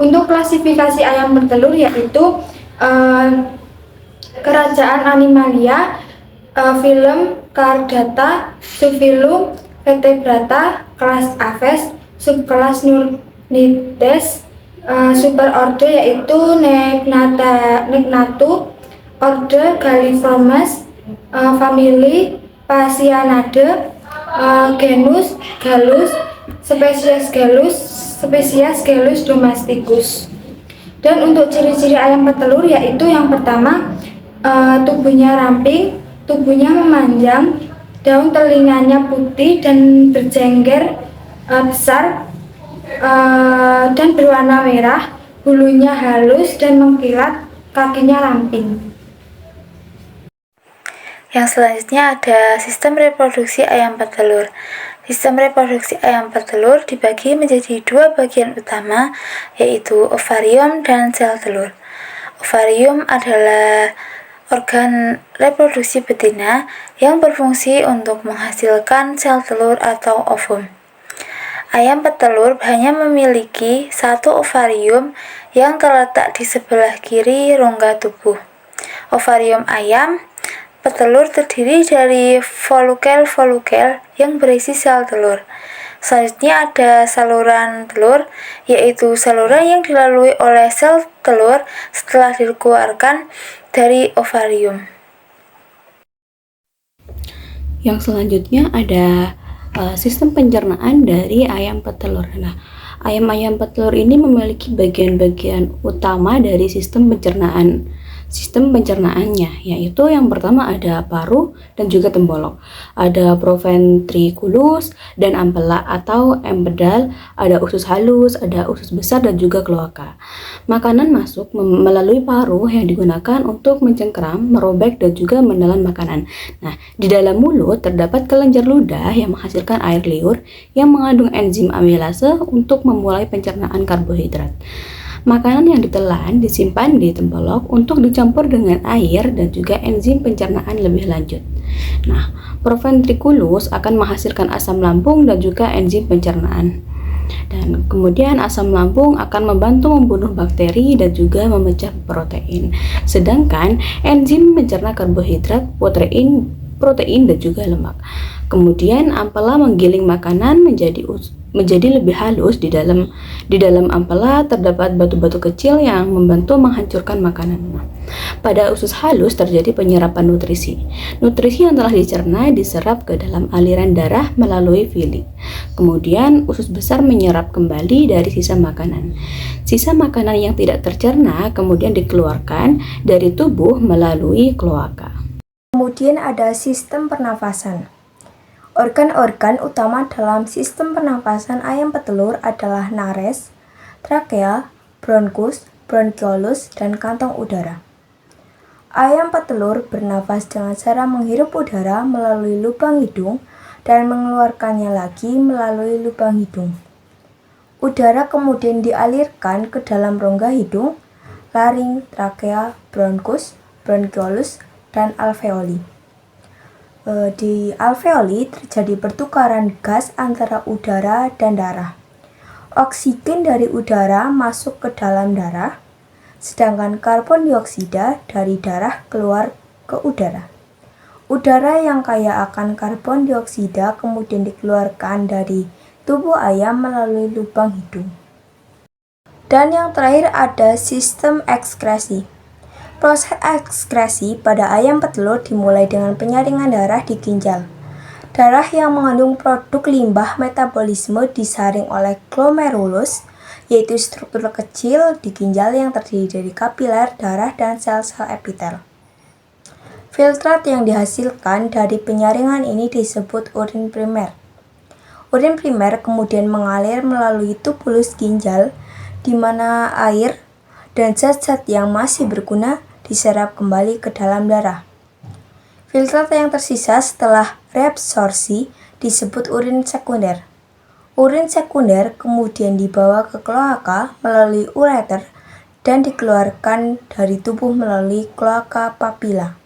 Untuk klasifikasi ayam bertelur yaitu kerajaan Animalia, film Chordata, subfilum Vertebrata, kelas Aves, subkelas Nurnites, superordo yaitu Negnatu, order Galliformes, famili Phasianade, genus Gallus, spesies Gallus domesticus. Dan untuk ciri-ciri ayam petelur yaitu yang pertama, tubuhnya ramping, tubuhnya memanjang, daun telinganya putih dan berjengger besar, dan berwarna merah, bulunya halus dan mengkilat, kakinya ramping. Yang selanjutnya ada sistem reproduksi ayam petelur. Sistem reproduksi ayam petelur dibagi menjadi dua bagian utama, yaitu ovarium dan sel telur. Ovarium adalah organ reproduksi betina yang berfungsi untuk menghasilkan sel telur atau ovum. Ayam petelur hanya memiliki satu ovarium yang terletak di sebelah kiri rongga tubuh. Ovarium ayam petelur terdiri dari volukel-volukel yang berisi sel telur. Selanjutnya ada saluran telur, yaitu saluran yang dilalui oleh sel telur setelah dikeluarkan dari ovarium. Yang selanjutnya ada sistem pencernaan dari ayam petelur. Nah, ayam-ayam petelur ini memiliki bagian-bagian utama dari sistem pencernaannya, yaitu yang pertama ada paru dan juga tembolok, ada proventriculus dan ampela atau empedal, ada usus halus, ada usus besar dan juga kloaka. Makanan masuk melalui paru yang digunakan untuk mencengkeram, merobek dan juga menelan makanan. Nah, di dalam mulut terdapat kelenjar ludah yang menghasilkan air liur yang mengandung enzim amilase untuk memulai pencernaan karbohidrat. Makanan yang ditelan disimpan di tembolok untuk dicampur dengan air dan juga enzim pencernaan lebih lanjut. Nah, proventriculus akan menghasilkan asam lambung dan juga enzim pencernaan. Dan kemudian asam lambung akan membantu membunuh bakteri dan juga memecah protein. Sedangkan enzim mencerna karbohidrat, protein dan juga lemak. Kemudian ampela menggiling makanan menjadi lebih halus. Di dalam ampela terdapat batu-batu kecil yang membantu menghancurkan makanan. Pada usus halus terjadi penyerapan nutrisi. Nutrisi yang telah dicerna diserap ke dalam aliran darah melalui villi. Kemudian usus besar menyerap kembali dari sisa makanan. Sisa makanan yang tidak tercerna kemudian dikeluarkan dari tubuh melalui kloaka. Kemudian ada sistem pernafasan. Organ-organ utama dalam sistem pernafasan ayam petelur adalah nares, trakea, bronkus, bronkiolus, dan kantong udara. Ayam petelur bernafas dengan cara menghirup udara melalui lubang hidung dan mengeluarkannya lagi melalui lubang hidung. Udara kemudian dialirkan ke dalam rongga hidung, laring, trakea, bronkus, bronkiolus, dan alveoli. Di alveoli terjadi pertukaran gas antara udara dan darah. Oksigen dari udara masuk ke dalam darah, sedangkan karbon dioksida dari darah keluar ke udara. Udara yang kaya akan karbon dioksida kemudian dikeluarkan dari tubuh ayam melalui lubang hidung. Dan yang terakhir ada sistem ekskresi. Proses ekskresi pada ayam petelur dimulai dengan penyaringan darah di ginjal. Darah yang mengandung produk limbah metabolisme disaring oleh glomerulus, yaitu struktur kecil di ginjal yang terdiri dari kapiler, darah, dan sel-sel epitel. Filtrat yang dihasilkan dari penyaringan ini disebut urin primer. Urin primer kemudian mengalir melalui tubulus ginjal, di mana air dan zat-zat yang masih berguna diserap kembali ke dalam darah. Filtrat yang tersisa setelah reabsorpsi disebut urin sekunder. Urin sekunder kemudian dibawa ke kloaka melalui ureter dan dikeluarkan dari tubuh melalui kloaka papila.